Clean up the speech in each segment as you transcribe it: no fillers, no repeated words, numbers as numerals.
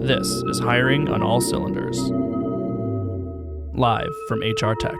This is Hiring on All Cylinders. Live from HR Tech.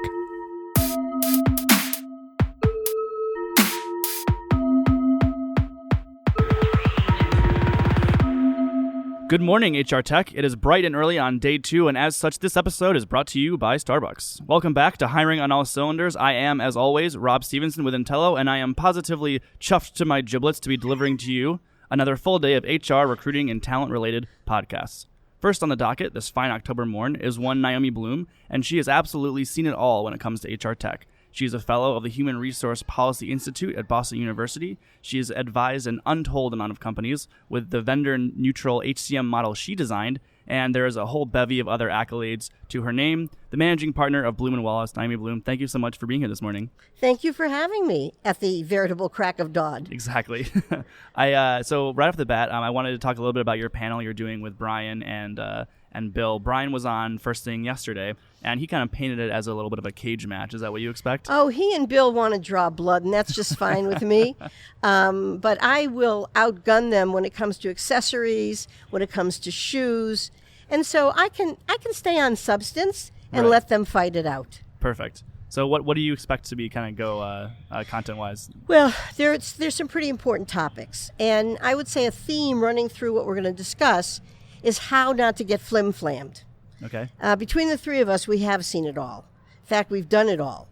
Good morning, HR Tech. It is bright and early on day 2, and as such, this episode is brought to you by Starbucks. Welcome back to Hiring on All Cylinders. I am, as always, Rob Stevenson with Intello, and I am positively chuffed to my giblets to be delivering to you another full day of HR, recruiting, and talent-related podcasts. First on the docket this fine October morn is one Naomi Bloom, and she has absolutely seen it all when it comes to HR Tech. She is a fellow of the Human Resource Policy Institute at Boston University. She has advised an untold amount of companies with the vendor-neutral HCM model she designed, and there is a whole bevy of other accolades to her name. The managing partner of Bloom & Wallace, Naomi Bloom, thank you so much for being here this morning. Thank you for having me at the veritable crack of dawn. Exactly. So right off the bat, I wanted to talk a little bit about your panel you're doing with Brian and Bill. Brian was on first thing yesterday, and he kind of painted it as a little bit of a cage match. Is that what you expect? Oh, he and Bill want to draw blood, and that's just fine with me. But I will outgun them when it comes to accessories, when it comes to shoes. And so I can stay on substance and let them fight it out. Perfect. So what do you expect to be kind of go content-wise? Well, there's some pretty important topics. And I would say a theme running through what we're going to discuss is how not to get flim-flammed. Okay. Between the three of us, we have seen it all. In fact, we've done it all.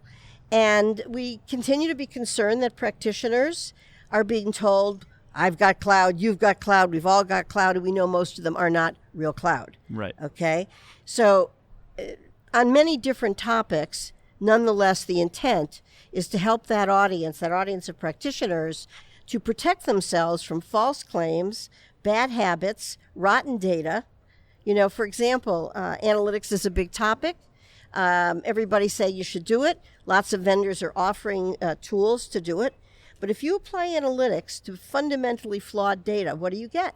And we continue to be concerned that practitioners are being told, I've got cloud, you've got cloud, we've all got cloud, and we know most of them are not real cloud. Right. Okay? So on many different topics, nonetheless, the intent is to help that audience of practitioners, to protect themselves from false claims, bad habits, rotten data. You know, for example, analytics is a big topic. Everybody say you should do it. Lots of vendors are offering tools to do it. But if you apply analytics to fundamentally flawed data, what do you get?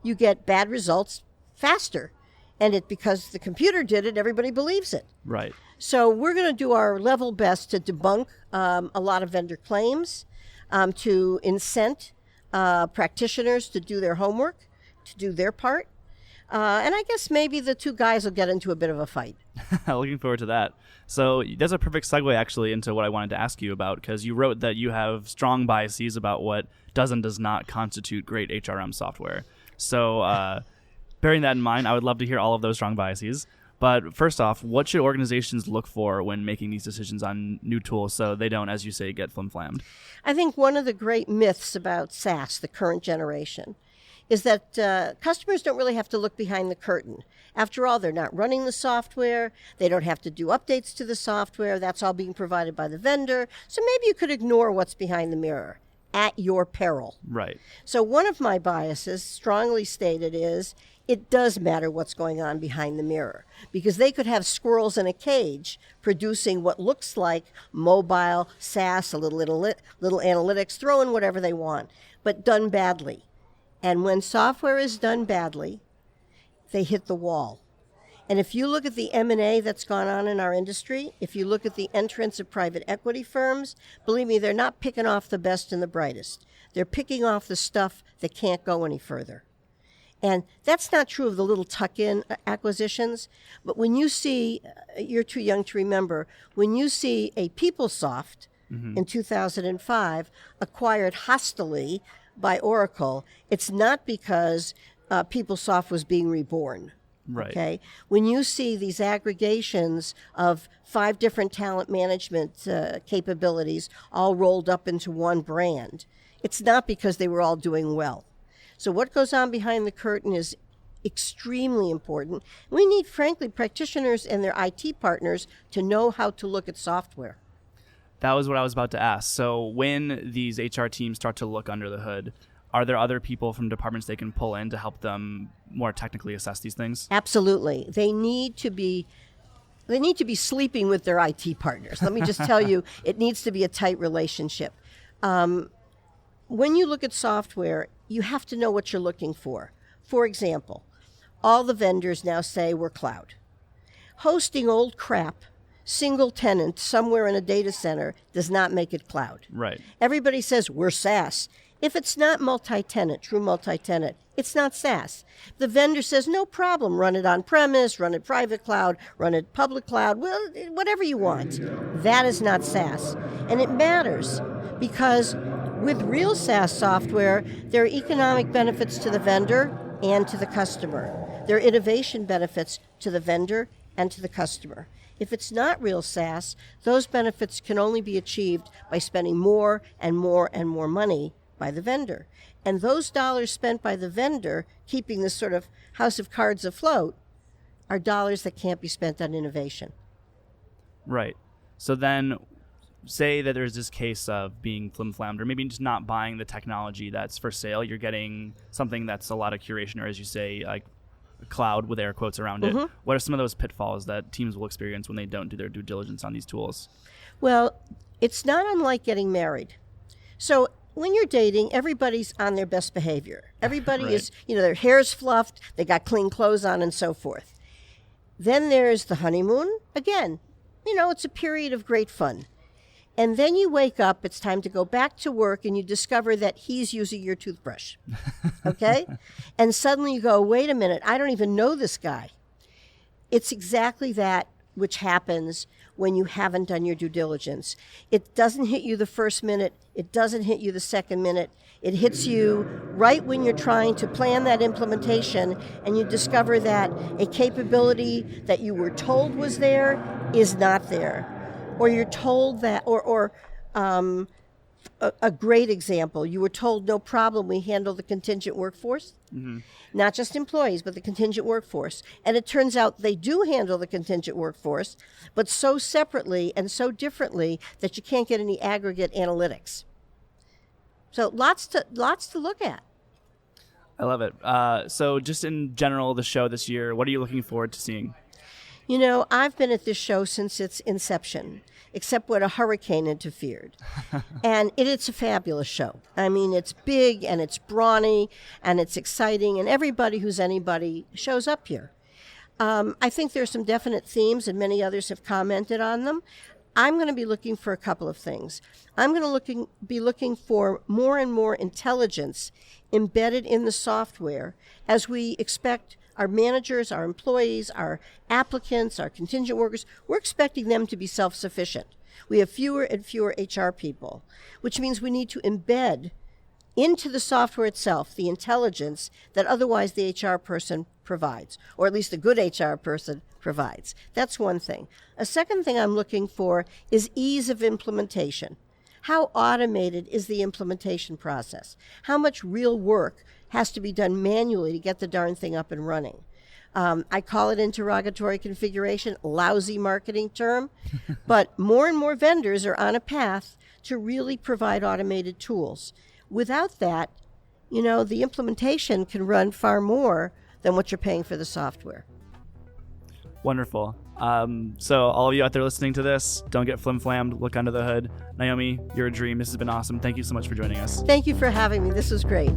You get bad results faster. And because the computer did it, everybody believes it. Right. So we're going to do our level best to debunk a lot of vendor claims, to incent practitioners to do their homework, to do their part. And I guess maybe the two guys will get into a bit of a fight. Looking forward to that. So that's a perfect segue, actually, into what I wanted to ask you about, because you wrote that you have strong biases about what does and does not constitute great HRM software. So bearing that in mind, I would love to hear all of those strong biases. But first off, what should organizations look for when making these decisions on new tools so they don't, as you say, get flim-flammed? I think one of the great myths about SaaS, the current generation, is that customers don't really have to look behind the curtain. After all, they're not running the software. They don't have to do updates to the software. That's all being provided by the vendor. So maybe you could ignore what's behind the mirror at your peril. Right. So one of my biases, strongly stated, is it does matter what's going on behind the mirror, because they could have squirrels in a cage producing what looks like mobile, SaaS, a little analytics, throw in whatever they want, but done badly. And when software is done badly, they hit the wall. And if you look at the M&A that's gone on in our industry, if you look at the entrance of private equity firms, believe me, they're not picking off the best and the brightest. They're picking off the stuff that can't go any further. And that's not true of the little tuck-in acquisitions. But when you see, you're too young to remember, when you see a PeopleSoft in 2005 acquired hostily by Oracle, it's not because PeopleSoft was being reborn. Right. Okay. When you see these aggregations of 5 different talent management capabilities all rolled up into one brand, it's not because they were all doing well. So what goes on behind the curtain is extremely important. We need, frankly, practitioners and their IT partners to know how to look at software. That was what I was about to ask. So when these HR teams start to look under the hood, are there other people from departments they can pull in to help them more technically assess these things? Absolutely. They need to be sleeping with their IT partners. Let me just tell you, it needs to be a tight relationship. When you look at software, you have to know what you're looking for. For example, all the vendors now say we're cloud. Hosting old crap, single tenant somewhere in a data center does not make it cloud. Right. Everybody says we're SaaS. If it's not multi-tenant, true multi-tenant, it's not SaaS. The vendor says, no problem, run it on-premise, run it private cloud, run it public cloud, well, whatever you want. That is not SaaS. And it matters because with real SaaS software, there are economic benefits to the vendor and to the customer. There are innovation benefits to the vendor and to the customer. If it's not real SaaS, those benefits can only be achieved by spending more and more and more money by the vendor. And those dollars spent by the vendor, keeping this sort of house of cards afloat, are dollars that can't be spent on innovation. Right. So then say that there's this case of being flim-flammed or maybe just not buying the technology that's for sale. You're getting something that's a lot of curation, or as you say, like cloud with air quotes around it. What are some of those pitfalls that teams will experience when they don't do their due diligence on these tools? Well, it's not unlike getting married. So when you're dating, everybody's on their best behavior. Everybody Right. is, their hair's fluffed, they got clean clothes on, and so forth. Then there's the honeymoon. Again, it's a period of great fun. And then you wake up, it's time to go back to work, and you discover that he's using your toothbrush. Okay? And suddenly you go, wait a minute, I don't even know this guy. It's exactly that which happens when you haven't done your due diligence. It doesn't hit you the first minute. It doesn't hit you the second minute. It hits you right when you're trying to plan that implementation, and you discover that a capability that you were told was there is not there. Or you're told that, a great example, you were told, no problem, we handle the contingent workforce. Not just employees, but the contingent workforce. And it turns out they do handle the contingent workforce, but so separately and so differently that you can't get any aggregate analytics. So lots to look at. I love it. So just in general, the show this year, what are you looking forward to seeing? I've been at this show since its inception, except when a hurricane interfered. And it's a fabulous show. I mean, it's big and it's brawny and it's exciting, and everybody who's anybody shows up here. I think there's some definite themes, and many others have commented on them. I'm going to be looking for a couple of things. I'm going to be looking for more and more intelligence embedded in the software as we expect our managers, our employees, our applicants, our contingent workers, we're expecting them to be self-sufficient. We have fewer and fewer HR people, which means we need to embed into the software itself the intelligence that otherwise the HR person provides, or at least the good HR person provides. That's one thing. A second thing I'm looking for is ease of implementation. How automated is the implementation process? How much real work has to be done manually to get the darn thing up and running? I call it interrogatory configuration, lousy marketing term, but more and more vendors are on a path to really provide automated tools. Without that, the implementation can run far more than what you're paying for the software. Wonderful. So all of you out there listening to this, don't get flim-flammed. Look under the hood. Naomi, you're a dream. This has been awesome. Thank you so much for joining us. Thank you for having me. This was great.